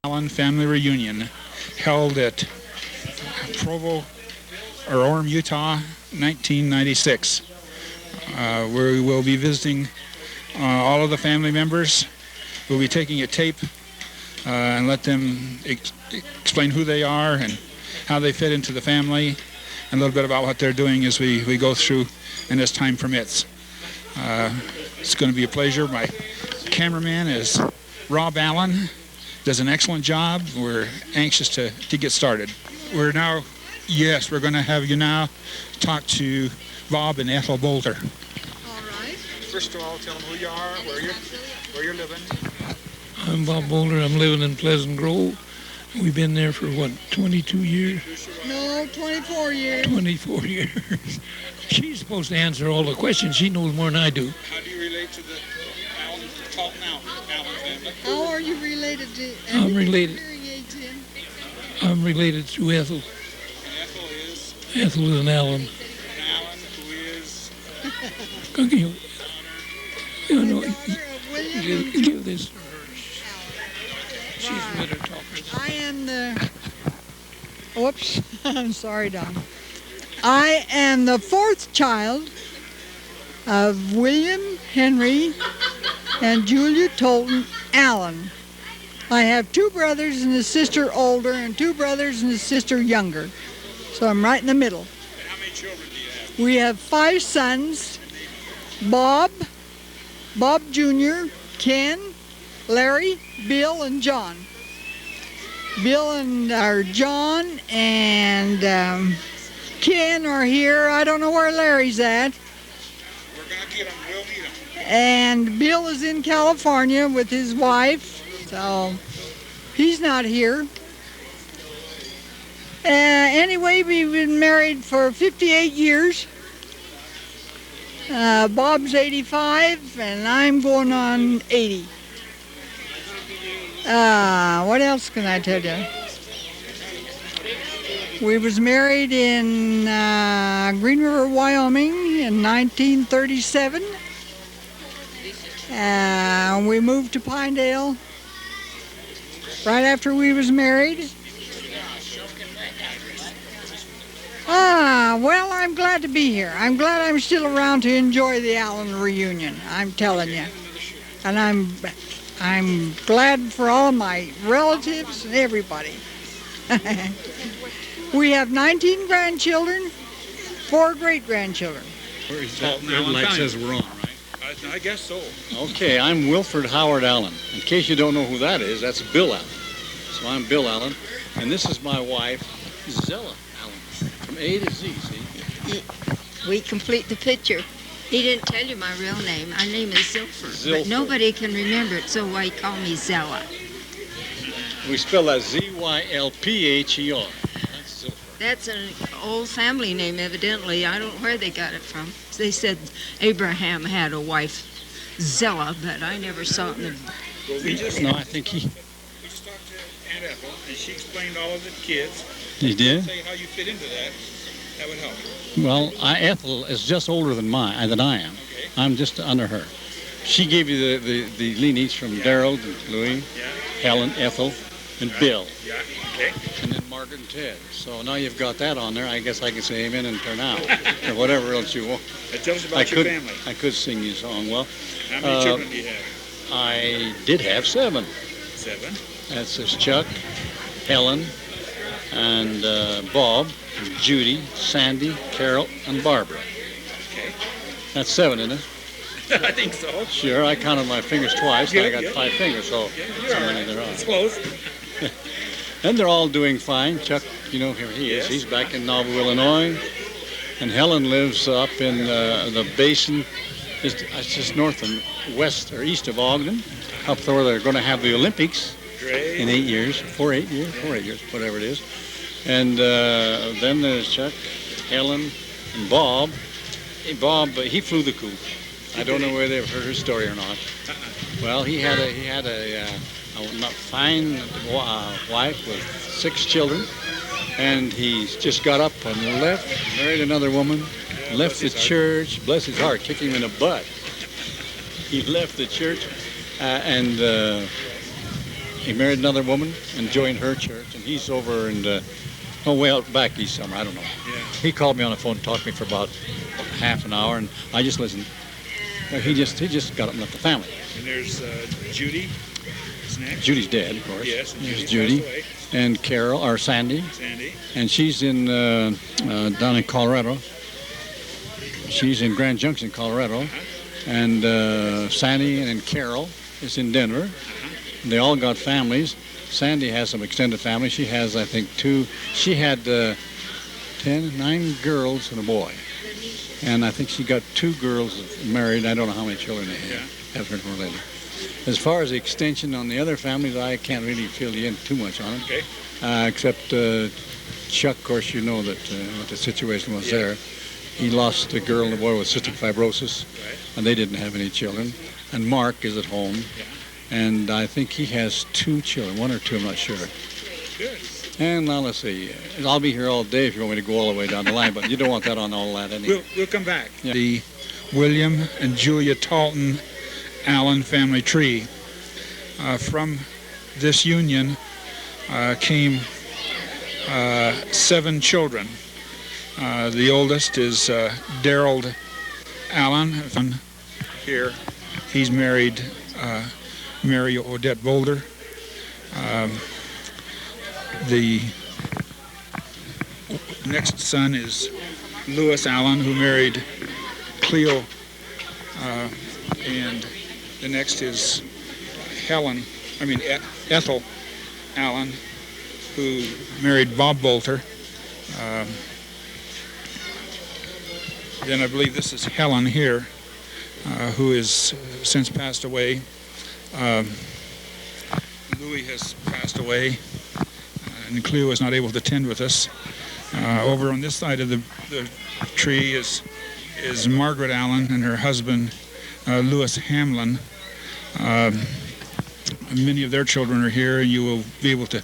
Allen family reunion held at Provo or Orem, Utah, 1996. We will be visiting all of the family members. We'll be taking a tape and let them explain who they are and how they fit into the family, and a little bit about what they're doing as we go through and as time permits. It's going to be a pleasure. My cameraman is Rob Allen. Does an excellent job. We're anxious to get started. We're going to have you now talk to Bob and Ethel Boulter. All right. First of all, tell them who you are, where you're living. I'm Bob Boulter. I'm living in Pleasant Grove. We've been there for, 22 years? No, 24 years. 24 years. She's supposed to answer all the questions. She knows more than I do. How do you relate to the Tolton Allen family? How are you related to... I'm related. Hearing aids in? I'm related to Ethel. And Ethel is? Ethel is an Allen. An Allen, who is? Give this to her. She's a better talker. I am the... Whoops. I'm sorry, Don. I am the fourth child of William Henry and Julia Tolton Allen. I have two brothers and a sister older and two brothers and a sister younger. So I'm right in the middle. How many children do you have? We have 5 sons: Bob Jr., Ken, Larry, Bill, and John. Bill and John and Ken are here. I don't know where Larry's at. We're going to get them. We'll meet them. And Bill is in California with his wife, so he's not here. Anyway, we've been married for 58 years. Bob's 85, and I'm going on 80. What else can I tell you? We was married in Green River, Wyoming in 1937. We moved to Pinedale right after we was married. Well, I'm glad to be here. I'm glad I'm still around to enjoy the Allen reunion, I'm telling you. And I'm glad for all my relatives and everybody. We have 19 grandchildren, 4 great-grandchildren. The light says we're on, right? I guess so. Okay, I'm Wilfred Howard Allen. In case you don't know who that is, that's Bill Allen. So I'm Bill Allen, and this is my wife, Zella Allen, from A to Z, see? We complete the picture. He didn't tell you my real name. My name is Zilfer, but Zilfer. nobody can remember it, so why call me Zella? We spell that Z-Y-L-P-H-E-R. That's Zilfer. That's an old family name, evidently. I don't know where they got it from. They said Abraham had a wife, Zella, but I never saw it in the... No, I think he... We just talked to Aunt Ethel, and she explained all of the kids. He did? Say how you fit into that. That would help. Well, Ethel is just older than I am. Okay. I'm just under her. She gave you the lineage from Dareld and Louis, Helen, Ethel, and Bill. Yeah, okay. And then Margaret and Ted. So now you've got that on there. I guess I can say amen and turn out, or whatever else you want. Tell us about your family. I could sing you a song. Well, How many children do you have? I did have 7. 7. That's Chuck, Helen, and Bob, Judy, Sandy, Carol, and Barbara. Okay. That's 7, isn't it? I think so. Sure, I counted my fingers twice, and I got 5 fingers, so You're how all many right. there are. It's close. And they're all doing fine. Chuck, here he is. Yes. He's back in Nauvoo, Illinois. And Helen lives up in the basin. It's just north and west or east of Ogden, up there where they're going to have the Olympics Great. in 8 years, 4 years, whatever it is. And then there's Chuck, Helen, and Bob. Hey, Bob, he flew the coop. I don't know whether they've heard his story or not. Well, he had a fine wife with 6 children, and he just got up and left, married another woman, left the church. Bless his heart, kicked him in the butt. He left the church, and he married another woman and joined her church, and he's over in way out back east somewhere. I don't know. Yeah. He called me on the phone and talked to me for about half an hour, and I just listened. He just got up and left the family. And there's Judy. Next. Judy's dead, of course. Yes, and There's Judy. Judy. And Carol, or Sandy. Sandy. And she's in down in Colorado. She's in Grand Junction, Colorado. And Sandy and Carol is in Denver. They all got families. Sandy has some extended family. She has, I think, she had 9 girls and a boy. And I think she got 2 girls married. I don't know how many children they have. Haven't heard from her later. As far as the extension on the other families, I can't really fill you in too much on it. Okay. Except Chuck, of course, you know that what the situation was there. He lost a girl and a boy with cystic fibrosis, and they didn't have any children. And Mark is at home, and I think he has 2 children, 1 or 2, I'm not sure. Good. And now let's see. I'll be here all day if you want me to go all the way down the line, but you don't want that on all that anyway. We'll come back. Yeah. The William and Julia Tolton Allen family tree. From this union came 7 children. The oldest is Dareld Allen. Here, he's married Mary Odette Boulter. The next son is Louis Allen, who married Cleo, and the next is Ethel Allen, who married Bob Boulter. Then I believe this is Helen here, who has since passed away. Louis has passed away, and Cleo is not able to attend with us. Over on this side of the tree is Margaret Allen and her husband, Louis Hamblin. Many of their children are here, and you will be able to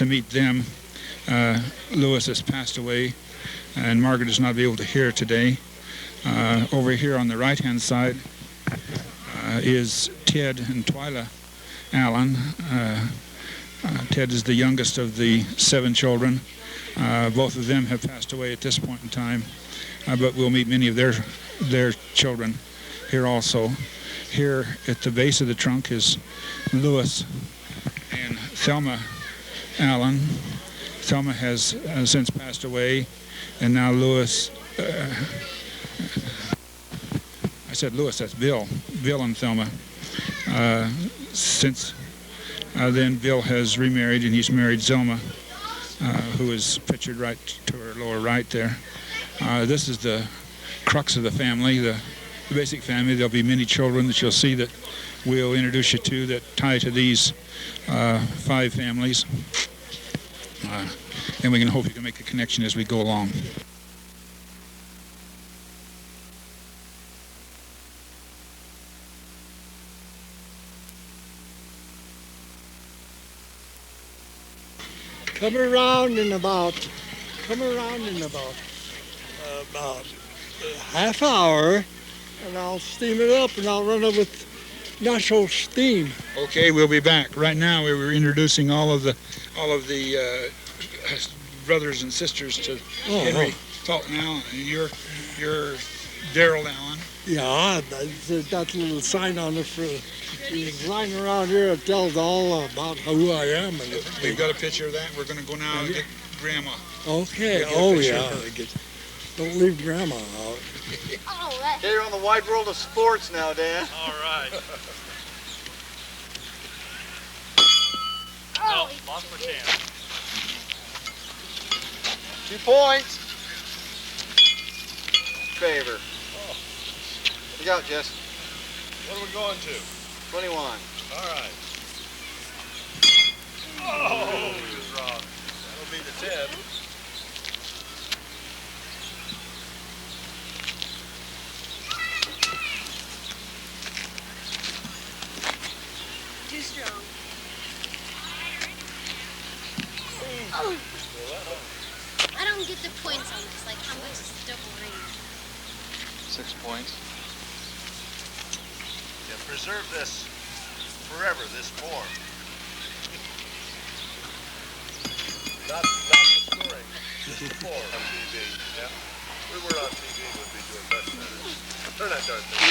meet them. Louis has passed away, and Margaret is not able to hear today. Over here on the right-hand side is Ted and Twyla Allen. Ted is the youngest of the 7 children. Both of them have passed away at this point in time, but we'll meet many of their children here also. Here at the base of the trunk is Louis and Thelma Allen. Thelma has since passed away, and now Louis, I said Louis, that's Bill and Thelma. Since then Bill has remarried, and he's married Zelma, who is pictured right to her lower right there. This is the crux of the family, the basic family. There'll be many children that you'll see that we'll introduce you to that tie to these 5 families. And we can hope you can make a connection as we go along. Come around in about half hour, and I'll steam it up, and I'll run it with natural steam. Okay, we'll be back. Right now, we were introducing all of the brothers and sisters to Henry Tolton Allen. You're Dareld Allen. Yeah, that little sign on it for lying around here. It tells all about who I am. And we've got a picture of that. We're going to go now and get Grandma. Okay. Oh yeah. Don't leave Grandma out. Okay, you're on the wide world of sports now, Dan. All right. Oh, lost my chance. 2 points. Favor. What you got, Jess? What are we going to? 21. All right. Oh, he was wrong. That'll be the 10. Too strong. Oh. I don't get the points on this. Like, how much is the double ring? 6 points. Yeah, preserve this forever, this form. not the scoring. Before on TV. Yeah. We were on TV. We'd be doing much better. Turn that darn thing.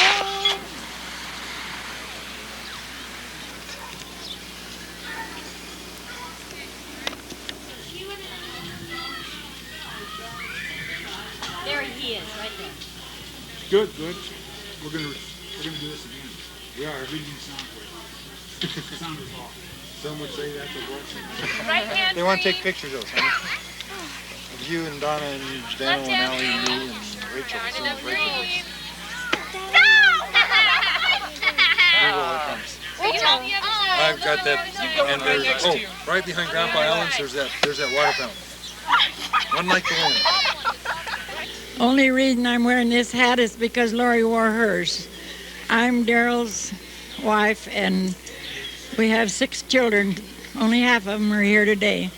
There he is, right there. Good. We're gonna do this again. We are reading sound wave. Sound is off. Some would say that's a blessing. Right hand. They want to take pictures of us, huh? Of you and Donna and Daniel and Allie and me and Rachel. I've got that, and there's, right behind Grandpa Allen's, there's that water fountain. One like the wind. Only reason I'm wearing this hat is because Laurie wore hers. I'm Daryl's wife, and we have 6 children. Only half of them are here today.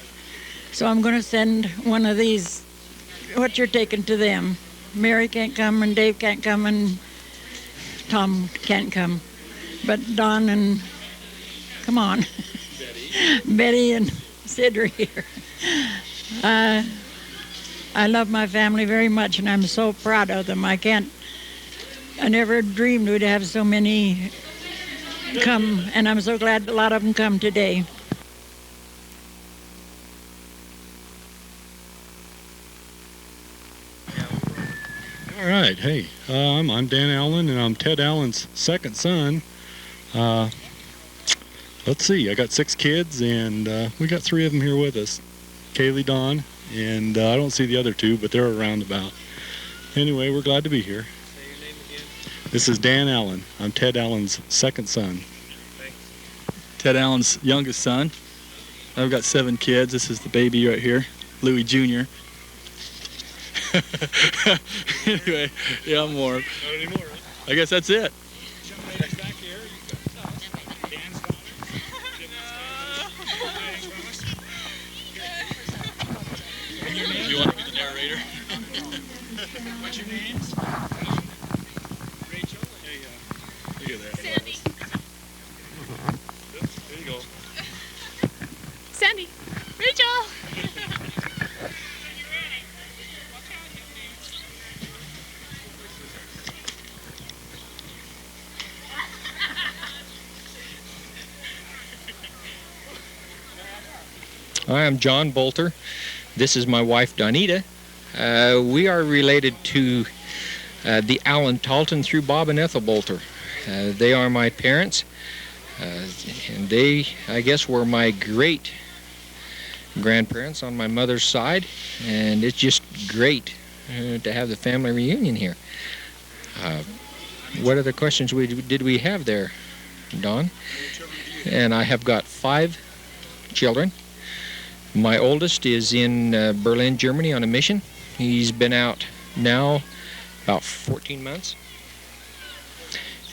So I'm going to send one of these, what you're taking to them. Mary can't come, and Dave can't come, and Tom can't come. But Don and, come on, Betty and Sid are here. I love my family very much, and I'm so proud of them. I never dreamed we'd have so many come, and I'm so glad a lot of them come today. All right, hey, I'm Dan Allen, and I'm Ted Allen's second son. Let's see, I got 6 kids, and we got 3 of them here with us. Kaylee, Dawn, and I don't see the other 2, but they're around about. Anyway, we're glad to be here. Say your name again. This is Dan Allen. I'm Ted Allen's second son. Thanks. Ted Allen's youngest son. I've got 7 kids. This is the baby right here, Louis Jr. Anyway, yeah, I'm warm. Not anymore. I guess that's it. You want to be the narrator? What's your names? Rachel. Hey, look at that. Sandy. Oops, there you go. Sandy. Rachel. Hi, I'm John Boulter. This is my wife, Donita. We are related to the Allen Tolton through Bob and Ethel Boulter. They are my parents, and they, I guess, were my great grandparents on my mother's side, and it's just great to have the family reunion here. What other questions did we have there, Don? And I have got 5 children. My oldest is in Berlin, Germany on a mission. He's been out now about 14 months.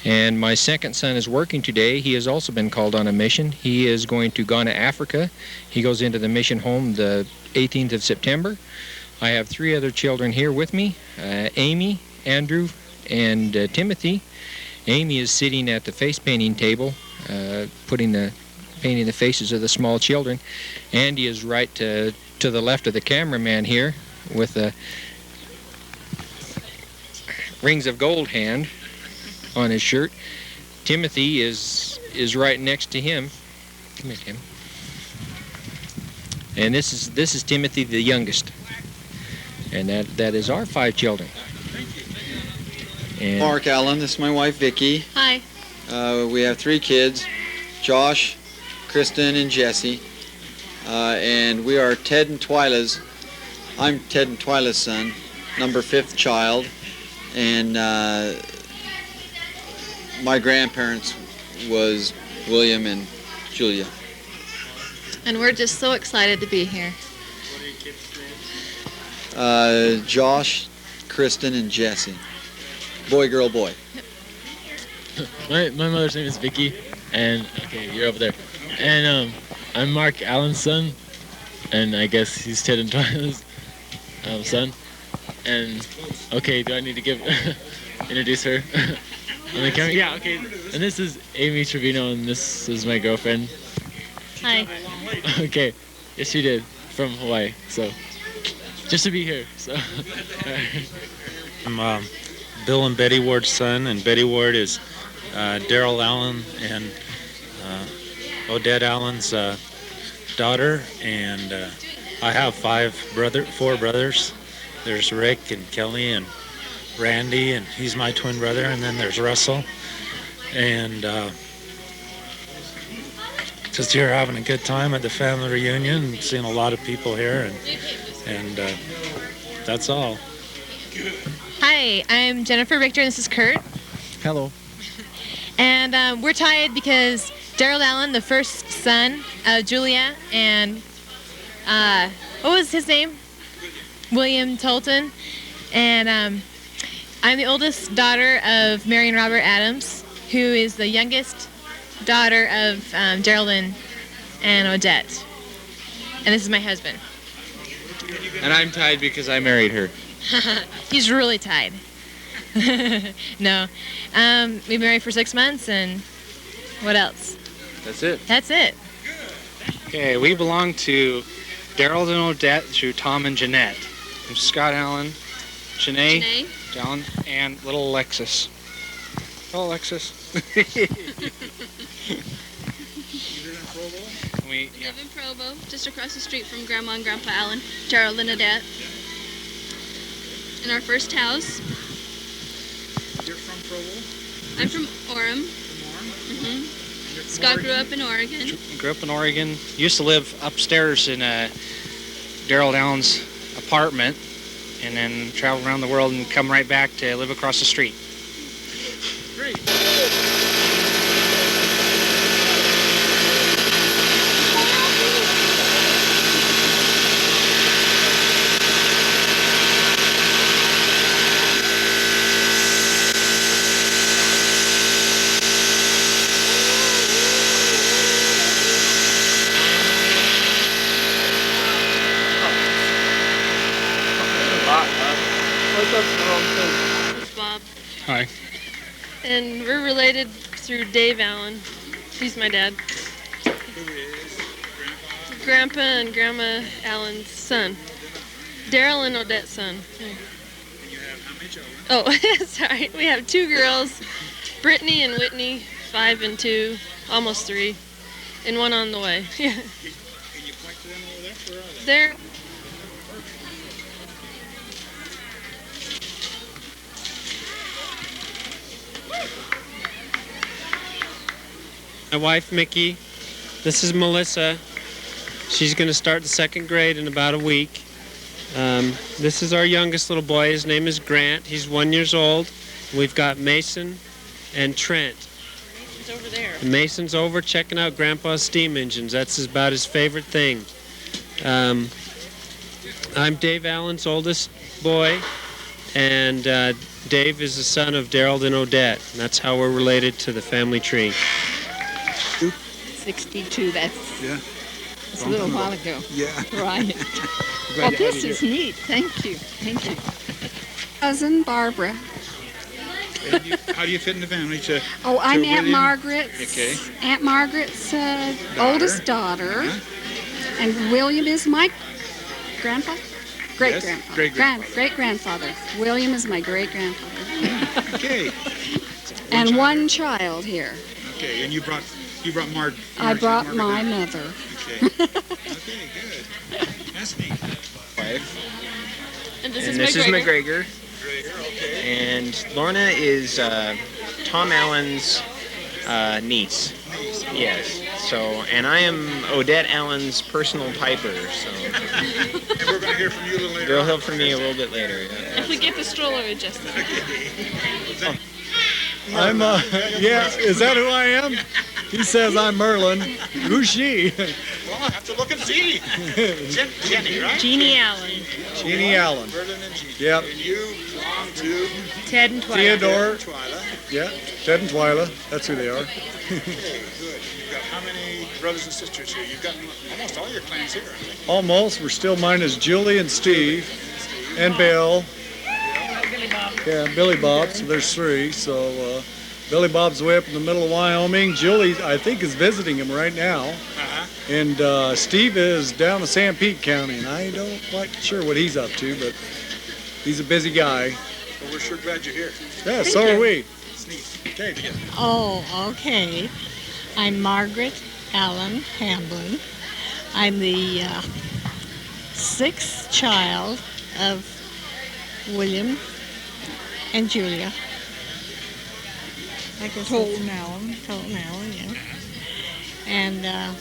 And my second son is working today. He has also been called on a mission. He is going to Ghana, Africa. He goes into the mission home the 18th of September. I have 3 other children here with me, Amy, Andrew, and Timothy. Amy is sitting at the face painting table, painting the faces of the small children. Andy is right to the left of the cameraman here with the rings of gold hand on his shirt. Timothy is right next to him. Come here, Tim. And this is Timothy, the youngest. And that is our 5 children. And Mark Allen, this is my wife Vicki. Hi. We have 3 kids, Josh, Kristen, and Jesse. And we are Ted and Twyla's. I'm Ted and Twyla's son, number 5th child. And my grandparents was William and Julia. And we're just so excited to be here. What are your kids' names? Josh, Kristen, and Jesse. Boy, girl, boy. My mother's name is Vicky, and okay, you're over there. And I'm Mark Allen's son, and I guess he's Ted and Twyla's son. And okay, do I need to introduce her on the camera? Yeah, okay. And this is Amy Trevino, and this is my girlfriend. Hi. Okay, yes, you did. from Hawaii, so just to be here. So I'm Bill and Betty Ward's son, and Betty Ward is Dareld Allen and Odette Allen's daughter, and I have four brothers. There's Rick and Kelly and Randy, and he's my twin brother, and then there's Russell, and just here having a good time at the family reunion, and seeing a lot of people here, and that's all. Hi, I'm Jennifer Richter, and this is Kurt. Hello. And we're tied because Dareld Allen, the first son of Julia, and what was his name? William Tolton. And I'm the oldest daughter of Mary and Robert Adams, who is the youngest daughter of Dareld and Odette. And this is my husband. And I'm tied because I married her. He's really tied. No. We married for 6 months, and what else? That's it. That's it. Okay, we belong to Dareld and Odette through Tom and Jeanette. I'm Scot Allen, Janae Allen, and little Alexis. Oh, Alexis. We live in Provo, just across the street from Grandma and Grandpa Allen, Dareld and Odette. In our first house. You're from Provo? I'm from Orem. Scott grew up in Oregon. Grew up in Oregon. Used to live upstairs in Dareld Allen's apartment, and then traveled around the world and come right back to live across the street. Great. It's Bob. Hi. And we're related through Dave Allen. He's my dad. Grandpa and Grandma Allen's son. Dareld and Odette's son. Oh, sorry. We have 2 girls, Brittany and Whitney, 5 and 2, almost 3, and 1 on the way. Yeah. Can you point to them over there? Where are they? They're my wife, Mickey. This is Melissa. She's going to start the 2nd grade in about a week. This is our youngest little boy. His name is Grant. He's 1 year old. We've got Mason and Trent. He's over there. And Mason's over checking out Grandpa's steam engines. That's about his favorite thing. I'm Dave Allen's oldest boy, and Dave is the son of Dareld and Odette. And that's how we're related to the family tree. 62, that's a little while ago. Yeah. Right. Well, this is neat. Thank you. Thank you. Cousin Barbara. How do you fit in the family? Oh, I'm Aunt William? Margaret's. Okay. Aunt Margaret's oldest daughter. And William is my grandpa? Great-grandfather. Great-grandfather. William is my great-grandfather. Okay. And 1 child here. Okay, and you brought Margaret. I brought my mother. Okay. Okay, good. That's neat. And this is McGregor. And Lorna is Tom Allen's niece. Yes. So, and I am Odette Allen's personal piper. So. And we're going to hear from you a little later. They'll hear from me a little bit later. Yeah. If we get the stroller adjusted. I'm, yeah, is that who I am? He says I'm Merlin. Who's she? Well, I have to look and see. Jenny, right? Jeannie Allen. Jeannie Allen. Merlin and Jeannie. Yep. And you belong to? Ted and Twyla. Theodore. Twyla. Yeah, Ted and Twyla. That's who they are. Okay, good. You've got how many brothers and sisters here? You've got almost all your clans here, I think. Almost. We're still mine is Julie and Steve and Bill. Billy Bob. Yeah, Billy Bob. So there's 3. So Billy Bob's way up in the middle of Wyoming. Julie, I think, is visiting him right now. Uh-huh. And Steve is down in Sanpete County, and I don't quite sure what he's up to, but he's a busy guy. Well, we're sure glad you're here. Yeah, Thank so you. are we. Okay. Oh, okay. I'm Margaret Allen Hamblin. I'm the sixth child of William and Julia. I guess Tolton Allen. Tolton Allen, yeah. And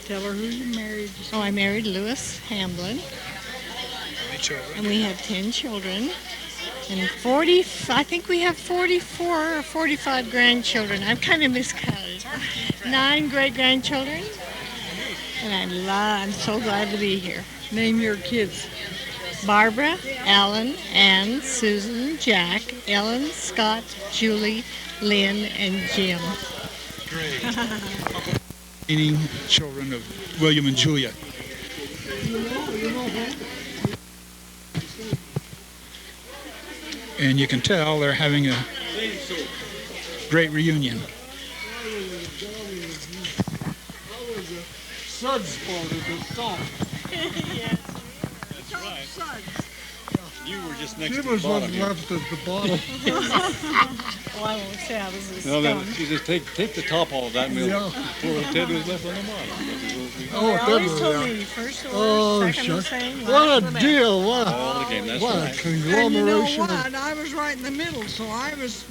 Tell her who you married. oh, I married Lewis Hamblin, Any children? and we have 10 children. And 40, I think we have 44 or 45 grandchildren. I'm kind of miscounted. 9 great-grandchildren. And I'm so glad to be here. Name your kids. Barbara, Alan, Ann, Susan, Jack, Ellen, Scott, Julie, Lynn, and Jim. Meaning children of William and Julia. And you can tell they're having a great reunion. Suds spot at the top. Yes. That's right. You were just She was one left at the bottom. Well, I won't say I was a No, then scum. you just take the top off that meal. Yeah. Poor Ted was left on the bottom. Oh, They always that told was, me first or Oh, second or shucks. same. What last a or last. deal. What All the game, that's what right. a And you know conglomeration of what? I was right in the middle, so I must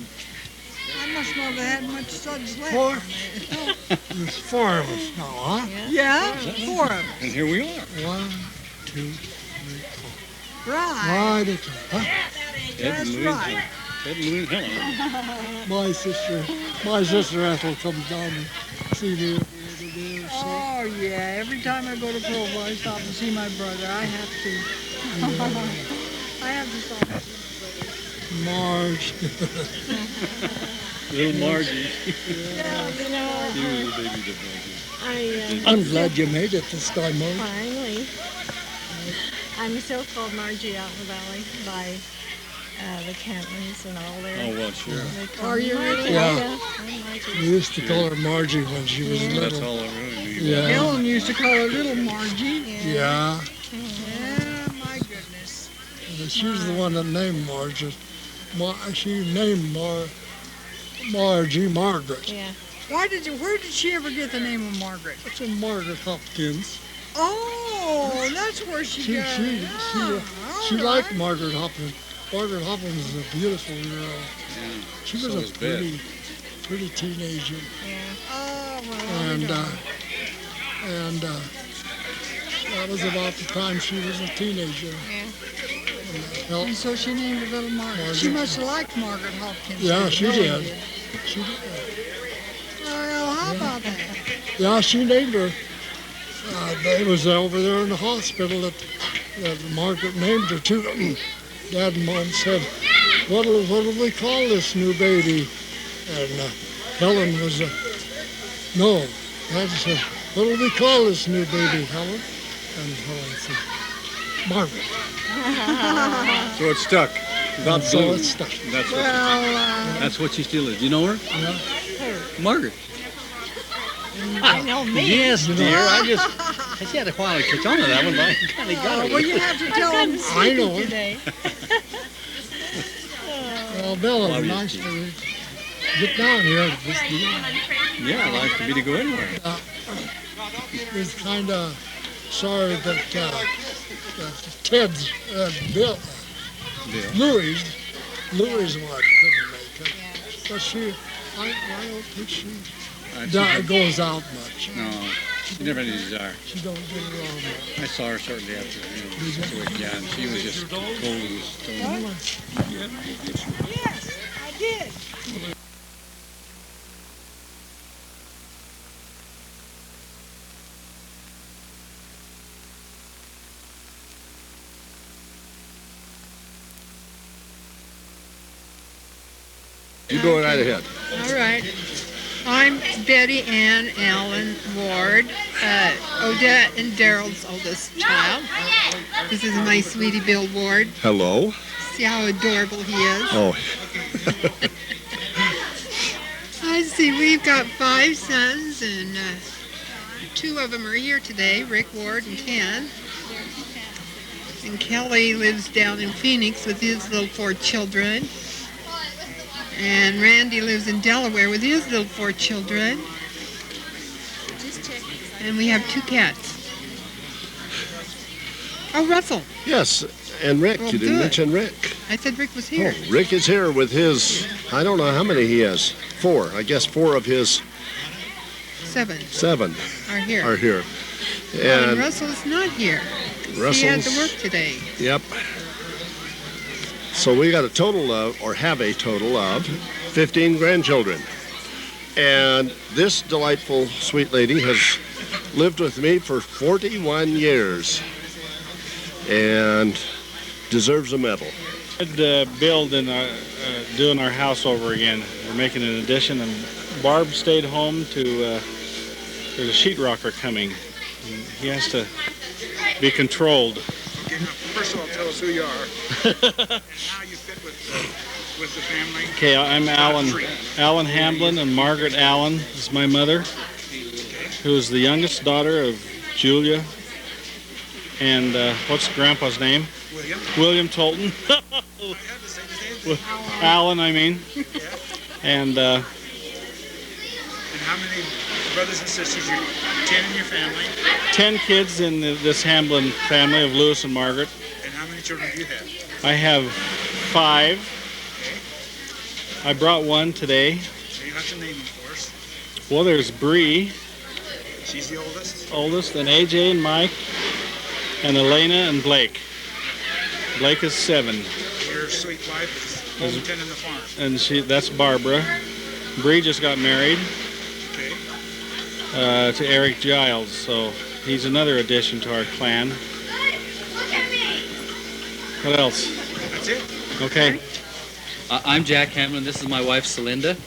not have had much suds left. Four? There's 4 of us now, huh? Yeah, 4 of them. And here we are. 1, 2, 3, 4. Right. Right at the, huh? That's right. Ted and Louie and Helen. My sister Ethel comes down to see me every other day or so. Oh, yeah. Every time I go to Provo, I stop and see my brother. I have to. I have to stop and see my brother. Marge. Little Margie. Yeah, you know, She was a baby to I'm glad you made it this time, Marge. finally. I'm still called Margie out in the valley by the Cantons and all their. Oh, well, sure. they call Are me you Margie. really? Yeah. I'm Margie. We used to call her Margie when she was That's little. all I really knew. Yeah. Helen used to call her Little Margie. Yeah. Yeah, my goodness. She was the one that named Marge. She named Margie Margaret. Yeah. Where did she ever get the name of Margaret? It's in Margaret Hopkins. Oh, that's where she got it. She liked Margaret Hopkins. Margaret Hopkins is a beautiful girl. Yeah. She was So a was Beth. pretty teenager. Oh, well, And that was about the time she was a teenager. And so she named her Little Margaret. She must have liked Margaret Hopkins. Yeah, she Helen did. She did. Well, how about that? Yeah, she named her. It was over there in the hospital that Margaret named her too. Dad and Mom said, what'll we call this new baby? And Helen was, no, Dad said, what'll we call this new baby, Helen? And Helen said, Margaret. So it's stuck. Without So glue. it's stuck. That's what, Well, that's what she still is. You know her? Yeah. Margaret. I know me. Yes, dear. I had a while to catch on to that one, but I kind of got it. well, you have to tell them. I know her. Today. Well, Bella, nice to get down here. Just, Yeah, life to be to go anywhere. was kind of sorry that Ted's, Bill, Louie's wife couldn't make it. But I don't think she goes out much. No, she never had any desire. She don't get around much. I saw her shortly after the situation. Yeah, and she was just cold as stone. Yes, I did. You go right ahead. All right. I'm Betty Ann Allen Ward, Odette and Dareld's oldest child. This is my sweetie Bill Ward. Hello. See how adorable he is. Oh, Let's see, we've got 5 sons and 2 of them are here today, Rick, Ward, and Ken. And Kelly lives down in Phoenix with his little 4 children. And Randy lives in Delaware with his little 4 children. And we have 2 cats. Oh, Russell. Yes, and Rick. Oh, you didn't good. mention Rick. I said Rick was here. Oh, Rick is here with his, I don't know how many he has. 4. I guess 4 of his 7 are here. And And Russell's not here. He had Russell's, to work today. Yep. So we got a total of, or have a total of, 15 grandchildren. And this delightful, sweet lady has lived with me for 41 years and deserves a medal. Building, doing our house over again. We're making an addition, and Barb stayed home to, there's a sheetrocker coming. He has to be controlled. First of all, tell us who you are and how you fit with the family. Okay, I'm Alan Hamblin, and Margaret Allen is my mother, who is the youngest daughter of Julia. And what's Grandpa's name? William Tolton. Allen, I mean. And how many brothers and sisters? 10 in your family. 10 kids in this Hamblin family of Lewis and Margaret. And how many children do you have? I have 5. I brought 1 today. So you have to name them for us. Well, there's Bree. She's the oldest. Oldest, and AJ and Mike, and Elena and Blake. Blake is 7. Your sweet wife is home tending the farm. And that's Barbara. Bree just got married to Eric Giles, so he's another addition to our clan. What else? That's it. Okay. I'm Jack Hamlin. This is my wife, Celinda.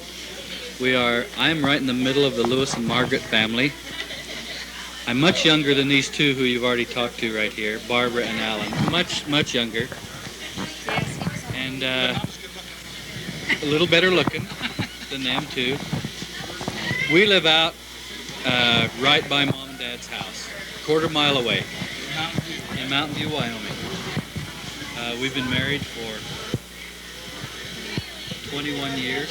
I'm right in the middle of the Lewis and Margaret family. I'm much younger than these 2 who you've already talked to right here, Barbara and Alan. Much younger. And a little better looking than them, too. We live out right by Mom and Dad's house, a quarter-mile away, in Mountain View, Wyoming. We've been married for 21 years.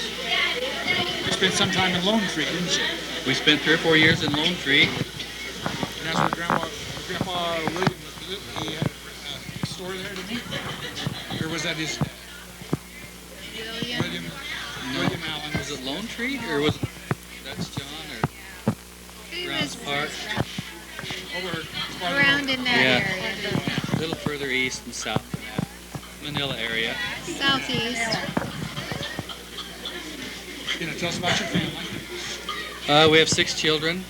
You spent some time in Lone Tree, didn't you? We spent 3 or 4 years in Lone Tree. And that's where Grandpa William he had a store there, didn't he? Or was that his? William Allen. Was it Lone Tree, or was it? That's John, or Browns Park? Around in that area. A little further east and south of that. Manila area. Southeast. Tell us about your family. We have 6 children.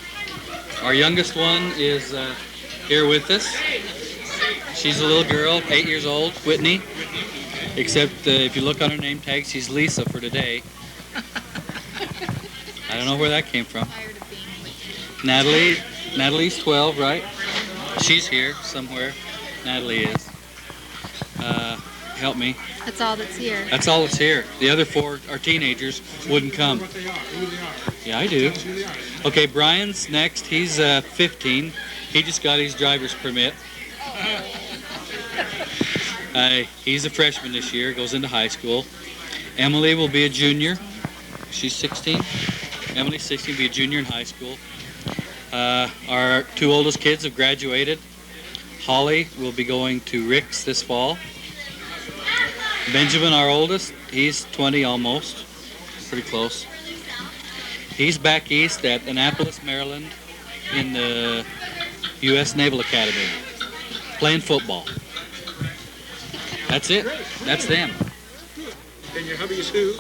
Our youngest one is here with us. She's a little girl, 8 years old, Whitney. Except if you look on her name tag, she's Lisa for today. I don't know where that came from. Natalie's 12, right? She's here somewhere. Natalie is. Help me. That's all that's here. That's all that's here. The other 4 are teenagers, wouldn't come. What they are, who they are. Yeah, I do. Tell us who they are. Okay, Brian's next. He's 15. He just got his driver's permit. He's a freshman this year, goes into high school. Emily will be a junior. She's 16. Emily's 16, be a junior in high school. Our 2 oldest kids have graduated. Holly will be going to Rick's this fall. Benjamin, our oldest, he's 20 almost, pretty close. He's back east at Annapolis, Maryland, in the U.S. Naval Academy, playing football. That's it. That's them. And your hubby is who?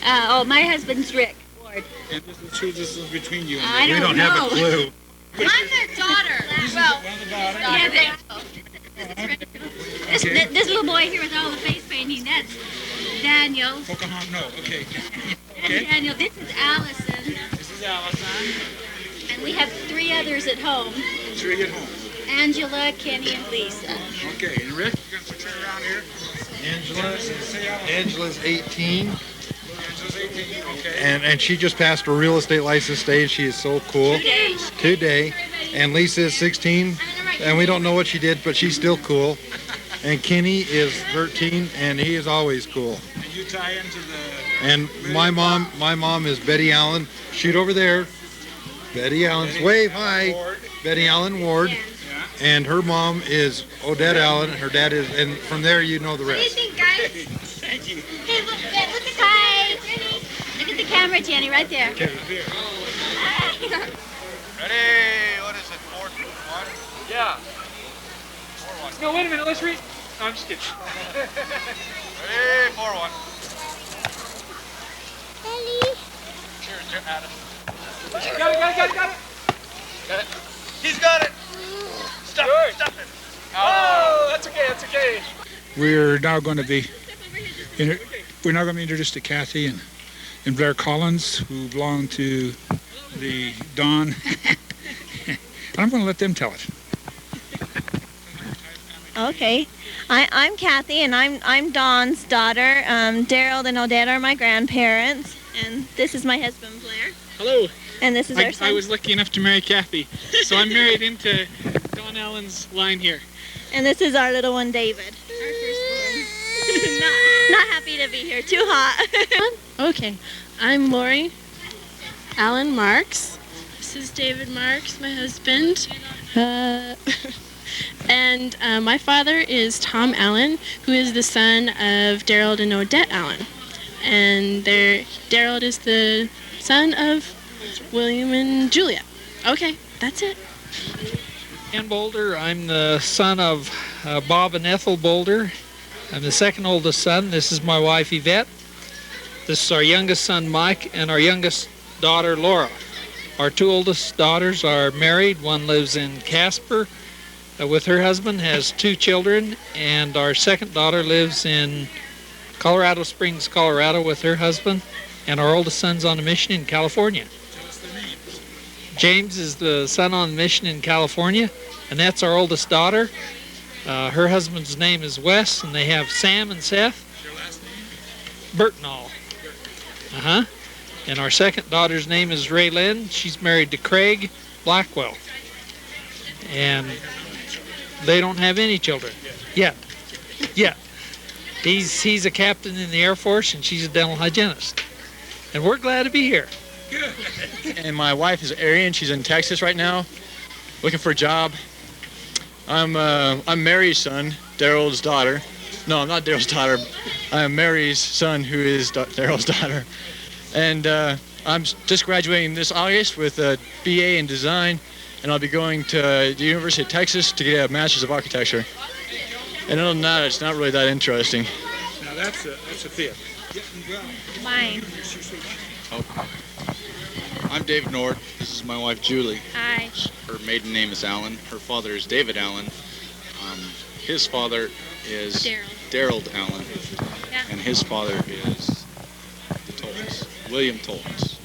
My husband's Rick Ward. And this is between you and I me. We don't have a know. clue. I'm their daughter. This little boy here with all the face painting, that's Daniel. Pocahontas, no, okay. And Daniel, this is Allison. This is Allison. And we have 3 others at home. 3 at home. Angela, Kenny, and Lisa. Okay, and Rick, you're going to put her around here. Angela's 18. Angela's 18, okay. And she just passed her real estate license stage. She is so cool. Today. Today. And Lisa is 16, and we don't know what she did, but she's still cool. And Kenny is 13, and he is always cool. And you tie into the... And my mom is Betty Allen. Shoot over there. Betty Allen. Wave hi. Betty Allen Ward. Yeah. And her mom is Odette Allen. Her dad is, and from there you know the What do you rest. think, guys? Thank you. Hey, look at hi. Look at the camera, Jenny, right there. Okay. Ready? What is it? 4-1? Yeah. 4-1. No, wait a minute. Let's read. No, I'm just kidding. Ready? 4-1. Cheers, Adam. Got it. Got it. He's got it. Stop it. Oh, that's okay. We're now going to be introduced to Cathy and Blair Collins, who belong to the Dawn. And I'm going to let them tell it. Okay. I'm Cathy, and I'm Dawn's daughter. Dareld and Odette are my grandparents, and this is my husband, Blair. Hello. And this is our son. I was lucky enough to marry Cathy, so I'm married into Dawn Allen's line here. And this is our little one, David, our firstborn. not happy to be here. Too hot. Okay, I'm Laurie Allen Marks. This is David Marks, my husband. And my father is Tom Allen, who is the son of Dareld and Odette Allen. And Dareld is the son of William and Julia. Okay, that's it. Ethel Boulter. I'm the son of Bob and Ethel Boulter. I'm the second oldest son. This is my wife Yvette. This is our youngest son Mike and our youngest daughter Laura. Our two oldest daughters are married. One lives in Casper with her husband, has 2 children, and our second daughter lives in Colorado Springs, Colorado with her husband, and our oldest son's on a mission in California. James is the son on mission in California, and that's our oldest daughter. Her husband's name is Wes, and they have Sam and Seth. Your last name? Burtnall. And our second daughter's name is Raylyn. She's married to Craig Blackwell. And they don't have any children yet. He's a captain in the Air Force, and she's a dental hygienist. And we're glad to be here. And my wife is Arian. She's in Texas right now, looking for a job. I'm Mary's son, Dareld's daughter. No, I'm not Dareld's daughter. I'm Mary's son, who is Dareld's daughter. And I'm just graduating this August with a BA in design, and I'll be going to the University of Texas to get a Master's of Architecture. And other than that, it's not really that interesting. Now that's a fifth. Mine. I'm Dave Nord. This is my wife Julie. Hi. Her maiden name is Allen. Her father is David Allen. His father is Dareld Allen. Yeah. And his father is the Toltons. William Toltons.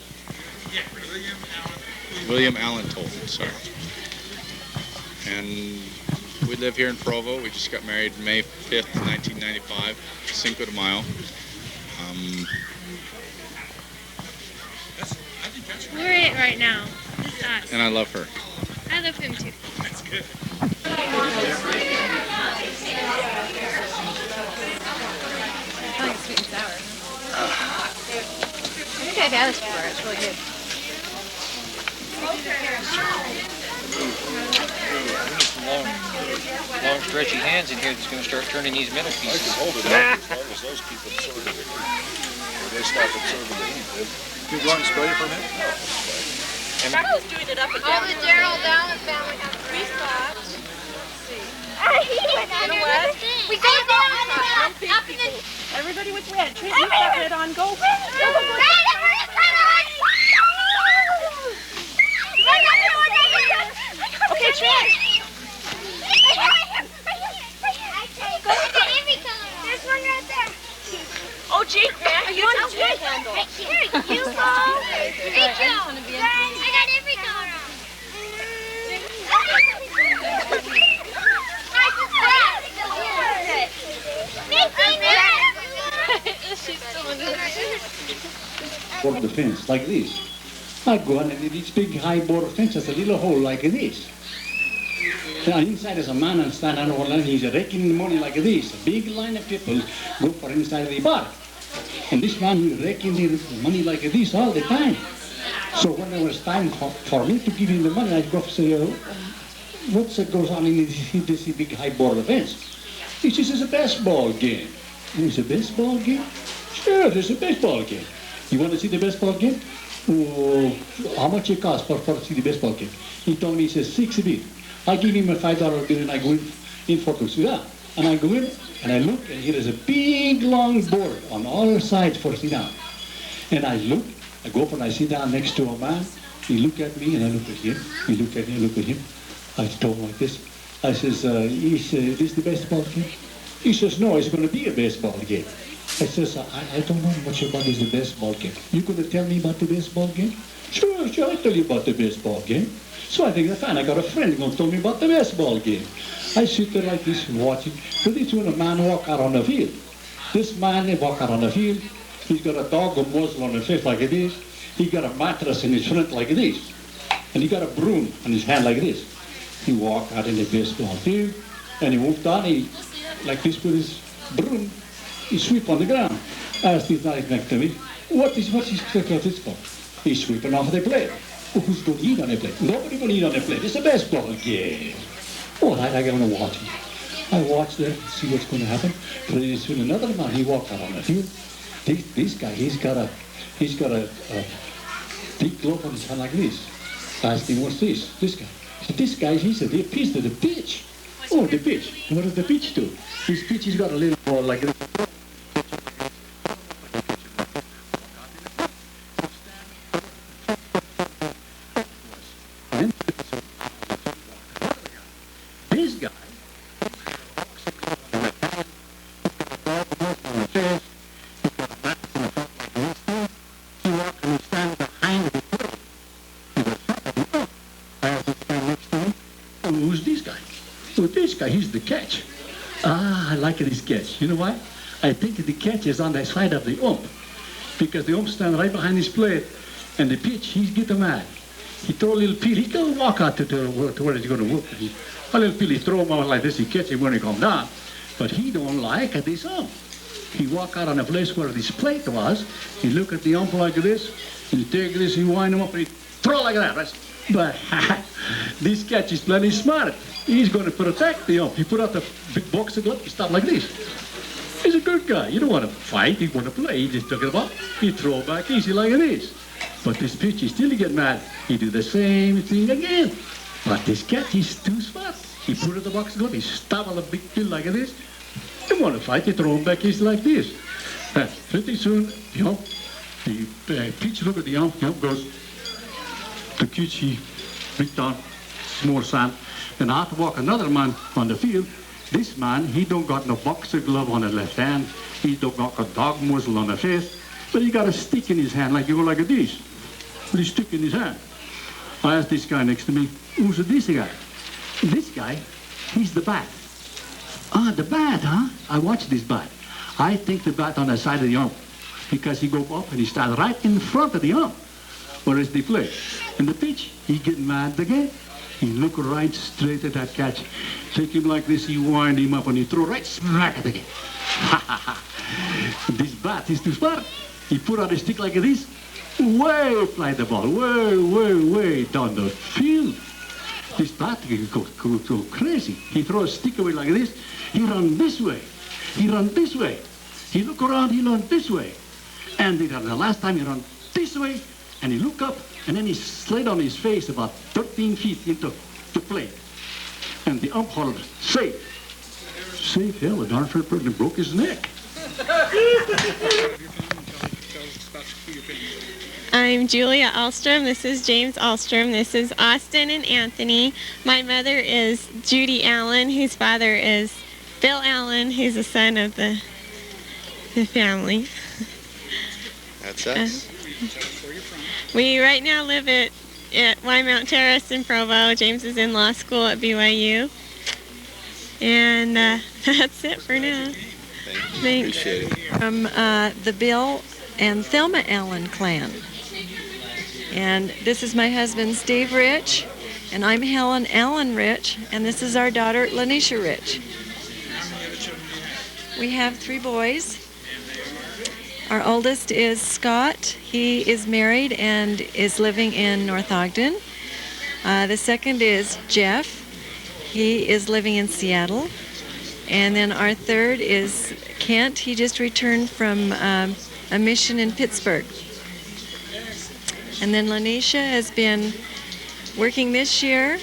William Allen Tolton, sorry. And we live here in Provo. We just got married May 5th, 1995, Cinco de Mayo. We're it right now. This is us. And I love her. I love him too. That's good. Sweet and sour. I think I've had this before. It's really good. Long, stretchy hands in here that's going to start turning these middle pieces. I can hold it up as long as those people absorb it. Or they stop absorbing the heat. Do you want to spray it for a minute? No. I was doing it up and down. All the Dareld Allen family have 3 spots. We go down up in the... Everybody with red. Trent, you got red on. Go. Okay, Trent. There's one right there. Oh, gee, are you on the red handle? Here, you go. Rachel, I got every color on. For the fence, like this. I go under this big high board fence, has a little hole like this. And inside is a man and stand on one line. He's raking the money like this. A big line of people go for inside the bar. And this man is raking the money like this all the time. So when there was time for me to give him the money, I'd go say, what's goes on in this big high board fence? He says, it's a baseball game. It's a baseball game? Sure, it's a baseball game. You want to see the baseball game? Oh, how much it costs for see the baseball game? He told me, he says, 6 bit. I give him a $5 bill and I go in for to see that. And I go in and I look and here is a big long board on all sides for sit down. And I look, I go up and I sit down next to a man. He look at me and I look at him. He look at me and look at him. I told him like this. I says, is this the baseball game? He says, no, it's going to be a baseball game. I says, I don't know much about this the baseball game. You going to tell me about the baseball game? Sure, I'll tell you about the baseball game. So I think that's fine. I got a friend who's going to tell me about the baseball game. I sit there like this watching. But this when a man walk out on the field. This man walk out on the field. He's got a dog with muzzle on his face like this. He got a mattress in his front like this. And he got a broom in his hand like this. He walked out in the baseball field. And he walked on, he like this with his broom. He sweep on the ground. I asked this guy next to me, what's this for? He's sweeping off the plate. Oh, who's going to eat on the plate? Nobody going to eat on the plate. It's a baseball game. All right, I got to watch it. I watch there, see what's going to happen. Pretty soon another man, he walked out on the field. This guy, he's got a big glove on his hand like this. I asked him, what's this? This guy. This guy, he said, he piece to the pitch. Oh, the pitch. What does the pitch do? This pitch, he's got a little ball like this. This guy, he walked and he stands behind the plate. He was up. I asked the guy next to me, oh, who's this guy? Oh, this guy, he's the catch. Ah, I like this catch. You know why? I think the catch is on the side of the ump. Because the ump stands right behind his plate. And the pitch, he's getting mad. He throw a little peel. He can walk out to where he's going to work. A little peel, he throw him out like this. He catch him when he come down. But he don't like this ump. He walk out on a place where this plate was. He look at the ump like this. And he take this, he wind him up, and he throw like that. Right? But this catch is plenty smart. He's going to protect the ump. He put out the big boxing glove. He stopped like this. He's a good guy. You don't want to fight. You want to play. He just took it up. He throw back easy like this. But this pitch, he still get mad. He do the same thing again. But this catch, he's too smart. He put out the boxing glove. He stopped on a big pill like this. You want to fight. You throw him back easy like this. Pretty soon, the pitch look at the ump goes. The catch, he big down, small sand. Then I have to walk another man on the field. This man, he don't got no boxer glove on the left hand. He don't got a dog muzzle on the face. But he got a stick in his hand like you go like this. With his stick in his hand. I asked this guy next to me, who's this guy? This guy, he's the bat. Ah, the bat, huh? I watched this bat. I think the bat on the side of the ump. Because he go up and he stands right in front of the ump. Where is the play? And the pitch, he get mad again. He look right straight at that catch. Take him like this, he wind him up and he throw right smack at the again. This bat is too smart. He put out a stick like this. Way fly the ball. Way down the field. This bat go crazy. He throw a stick away like this. He run this way. He run this way. He look around, he run this way. And the last time he run this way. And he look up, and then he slid on his face about 13 feet into the plate. And the ump hollered, safe. Safe? Hell, the darn fair person broke his neck. I'm Julia Alstrum. This is James Alstrum. This is Austin and Anthony. My mother is Judy Allen, whose father is Bill Allen, who's the son of the family. That's us. We right now live at Wymount Terrace in Provo. James is in law school at BYU. And that's it for now. Thanks. From the Bill and Thelma Allen clan. And this is my husband, Steve Ritche. And I'm Helen Allen Ritche, and this is our daughter, Lanisha Ritche. We have 3 boys. Our oldest is Scott. He is married and is living in North Ogden. The second is Jeff. He is living in Seattle. And then our third is Kent. He just returned from a mission in Pittsburgh. And then Lanisha has been working this year,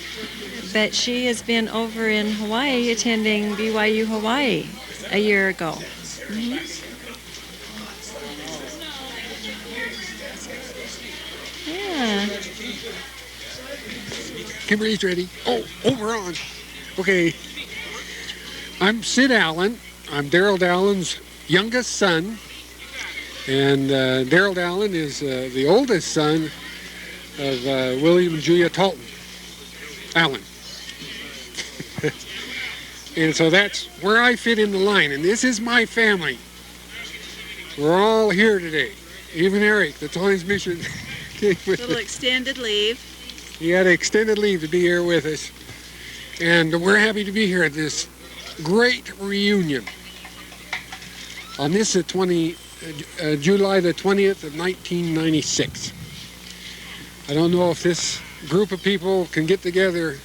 but she has been over in Hawaii attending BYU Hawaii a year ago. Yeah. Kimberly's ready. Oh, we're on. Okay. I'm Sid Allen. I'm Dareld Allen's youngest son. And Dareld Allen is the oldest son of William and Julia Tolton Allen. And so that's where I fit in the line. And this is my family. We're all here today. Even Eric, the Times Mission, came with little extended leave. He had extended leave to be here with us. And we're happy to be here at this great reunion. On this July the 20th of 1996. I don't know if this group of people can get together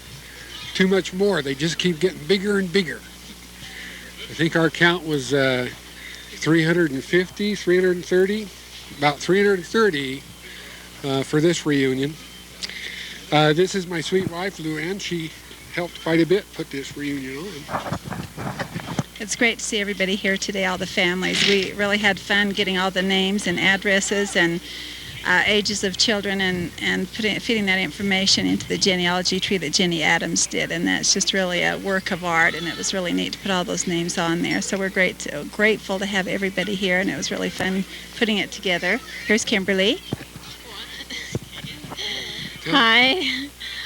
too much more. They just keep getting bigger and bigger. I think our count was 350, 330, about 330 for this reunion. This is my sweet wife, Luann. She helped quite a bit put this reunion on. It's great to see everybody here today, all the families. We really had fun getting all the names and addresses and ages of children and feeding that information into the genealogy tree that Jenny Adams did. And that's just really a work of art, and it was really neat to put all those names on there. So we're grateful to have everybody here, and it was really fun putting it together. Here's Kimberly. Hi.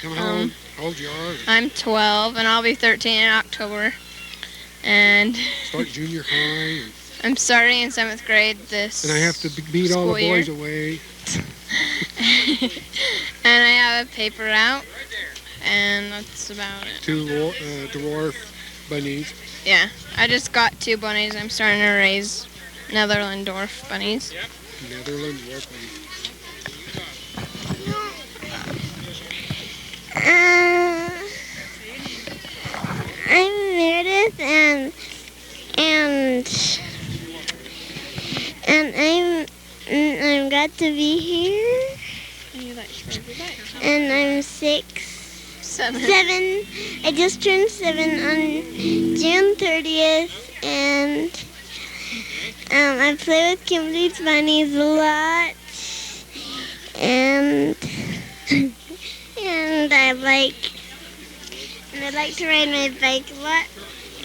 How old you are? I'm 12, and I'll be 13 in October. And start junior high. I'm starting in 7th grade this and I have to beat all the boys away. And I have a paper out, and that's about it. 2 dwarf bunnies. Yeah, I just got 2 bunnies. I'm starting to raise Netherland dwarf bunnies. Yep. Netherland dwarf bunnies. I'm Meredith, and I'm glad to be here. And I'm 7. I just turned 7 on June 30th, and I play with Kimberly's bunnies a lot, and I like to ride my bike a lot.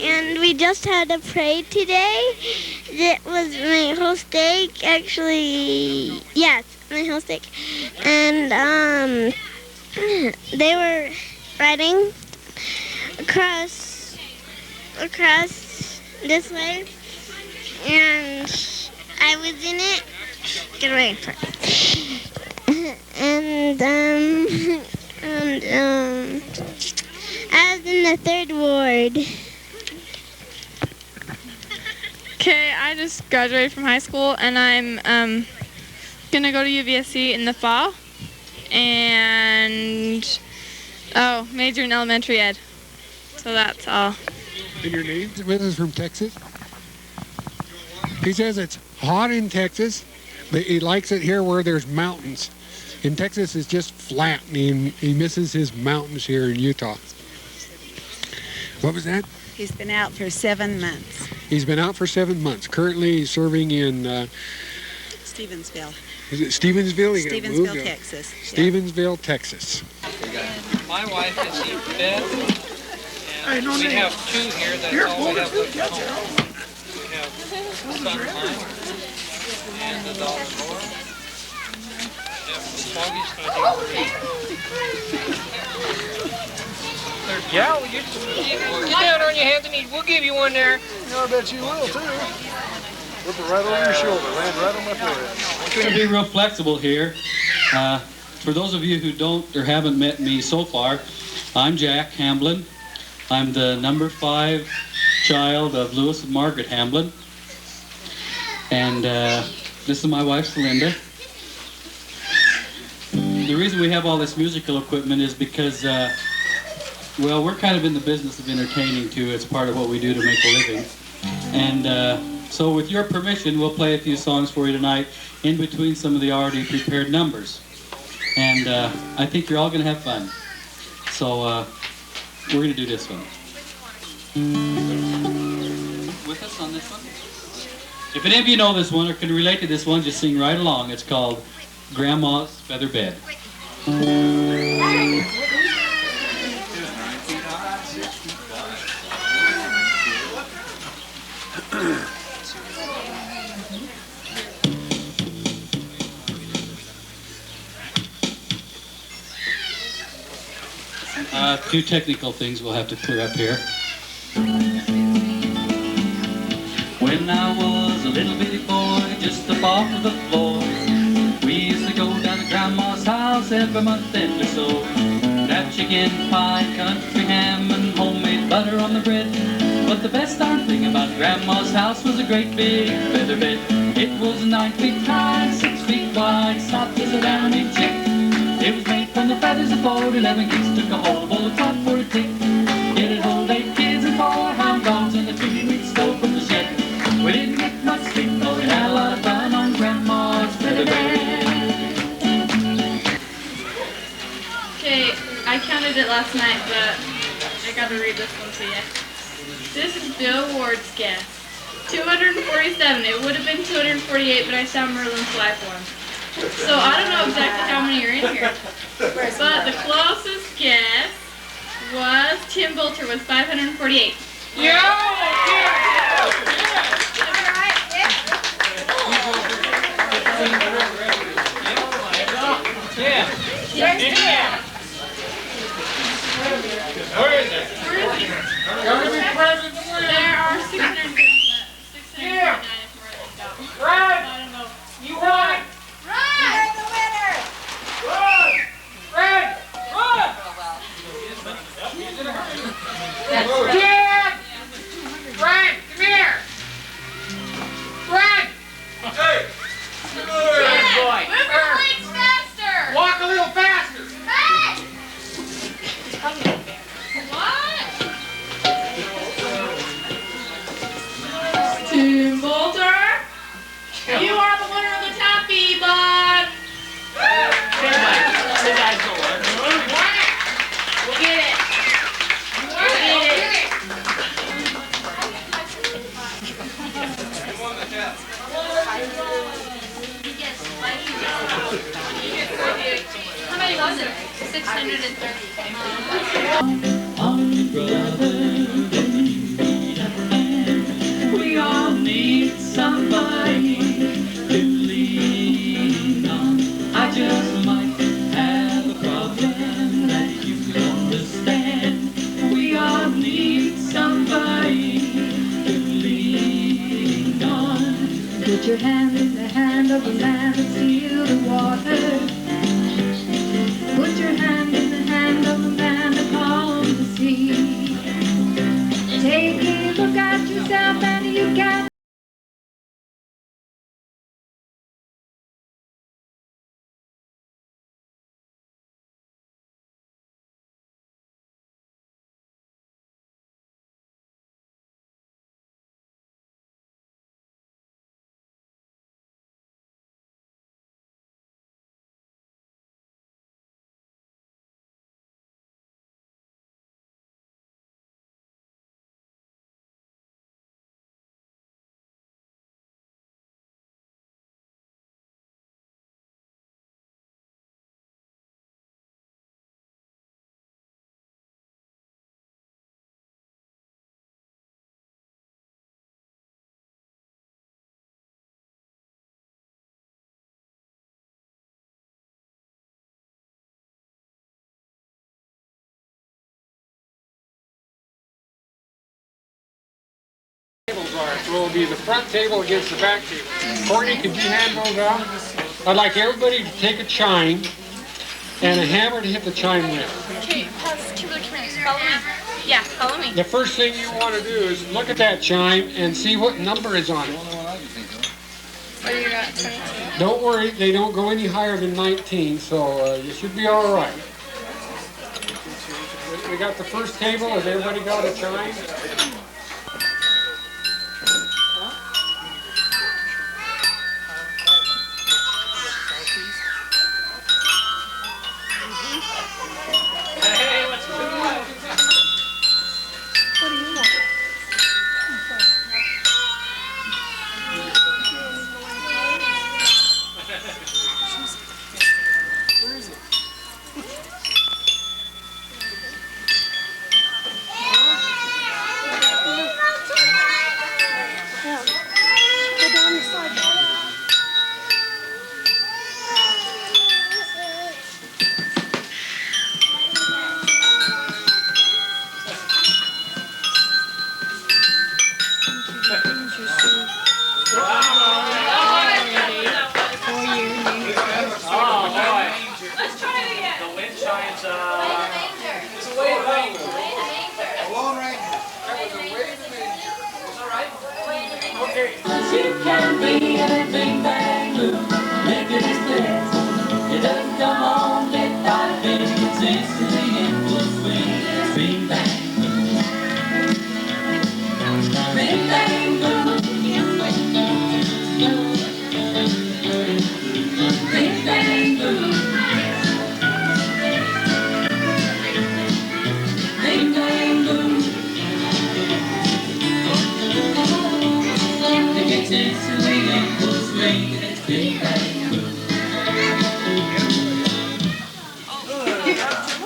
And we just had a parade today. That was my whole stake, actually. Yes, my whole stake. And they were riding across this way, and I was in it. Get away from it. And I was in the 3rd ward. Okay, I just graduated from high school, and I'm gonna go to UVSC in the fall, and major in elementary ed. So that's all. And your name? With us from Texas. He says it's hot in Texas, but he likes it here where there's mountains. In Texas, it's just flat, and he misses his mountains here in Utah. What was that? He's been out for 7 months. He's been out for 7 months. Currently, he's serving in Stevensville. Is it Stevensville? Stevensville, Texas. Stevensville, Texas. My wife is Yvette, and we have 2 here. That's all we have left at home. We have son Mike and the dog Laura. Foggy's going Yeah, well, get down on your hands and knees. We'll give you one there. I bet you will, too. Whip it right over your shoulder. Land right on my forehead. We're going to be real flexible here. For those of you who don't or haven't met me so far, I'm Jack Hamblin. I'm the number 5 child of Lewis and Margaret Hamblin. And this is my wife, Linda. The reason we have all this musical equipment is because, well, we're kind of in the business of entertaining too. It's part of what we do to make a living. And so with your permission, we'll play a few songs for you tonight in between some of the already prepared numbers. And I think you're all going to have fun. So we're going to do this one. With us on this one? If any of you know this one or can relate to this one, just sing right along. It's called Grandma's Feather Bed. A few technical things we'll have to clear up here. When I was a little bitty boy, just up off of the floor, we used to go down to Grandma's house every month end or so. That chicken pie, country ham, and homemade butter on the bread. But the best darn thing about Grandma's house was a great big feather bed. It was 9 feet high, 6 feet wide, soft as a downy chick. It was made from the feathers of 4 to 11 geese. Took a whole bowl of top for a tick. It had hold 8 kids and 4 hound dogs and a 2-week stove from the shed. We didn't get much sleep, though we had a lot of fun on Grandma's feather bed. Okay, I counted it last night, but I gotta read this one to you. This is Bill Ward's guess. 247. It would have been 248, but I saw Merlin's live one. So I don't know exactly how many are in here. But the closest guess was Tim Boulter with 548. Where is it? There are 639 if Merlin's got one. I don't know. You won! Run! The winner! Run! Run! Run! Dad! Run! Come here! Run! Hey! Good boy! Move your legs faster! Walk a little faster! Hey! What? Tim Boulter, you are the winner of the taffy, bud. We'll get it. We'll get it. How many was it? 630. We all need somebody to lean on. I just might have a problem that you understand. We all need somebody to lean on. Put your hand in the hand of a man and seal the water. Put your hand in the hand of a man to calm the sea. Take a look at yourself and you can. Tables are. So it'll be the front table against the back table. Courtney, could you hand those out? I'd like everybody to take a chime and a hammer to hit the chime with. Okay, Kimberly, follow me. Yeah, follow me. The first thing you want to do is look at that chime and see what number is on it. What are you at, 22? Don't worry, they don't go any higher than 19, so you should be all right. We got the first table. Has everybody got a chime? Hey, what's going on? What do you want? Where is it? Go down the sidewalk. Let's try it again. The wind chimes, it's a way of manger. A lone ranger. That was a way of manger. All right. Okay. It can be anything bang boom, make it express. It doesn't come on bit by bit, it's instantly in full swing. Bing bang boom. Bing bang boom. Bing bang boom. Bing bang boom. It's instantly in full swing. It's bing bang boom.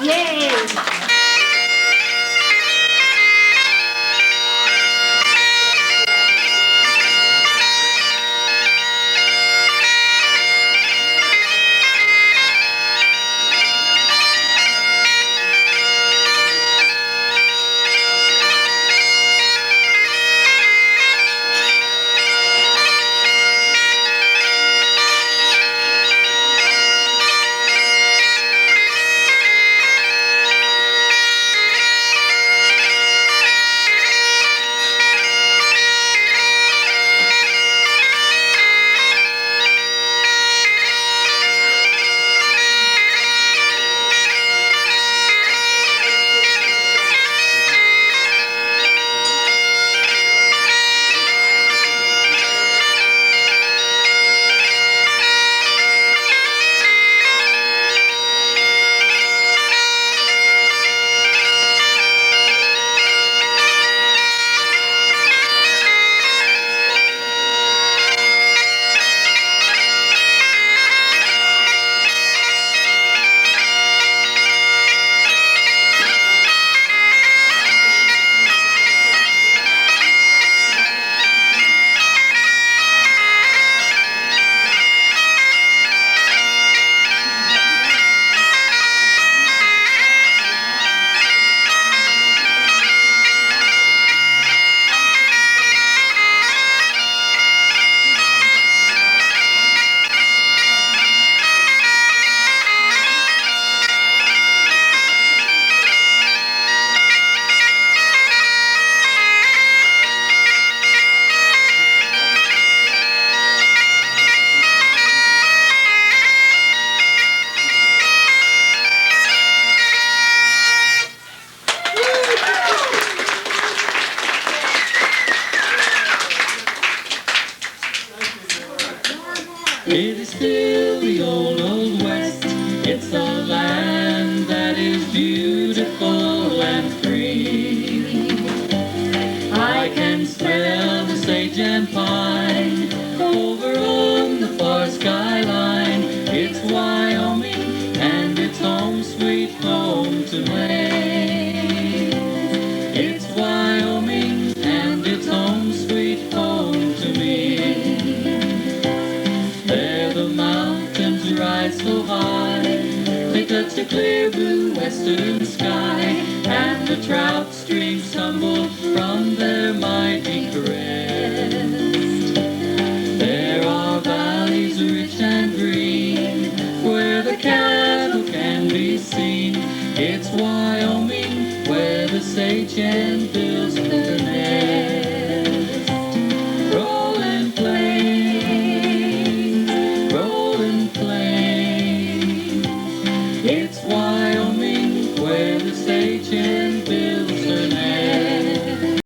Yay! It is still the old West. It's a land that is beautiful and free. I can smell the sage and pine over on the far skyline. It's Wyoming and it's home sweet home to me. It's Wyoming and it's home sweet home to me. There the mountains rise so high, they touch the clear blue western sky, and the trout streams tumble from their mighty crest. There are valleys rich and green, where the cattle can say cheer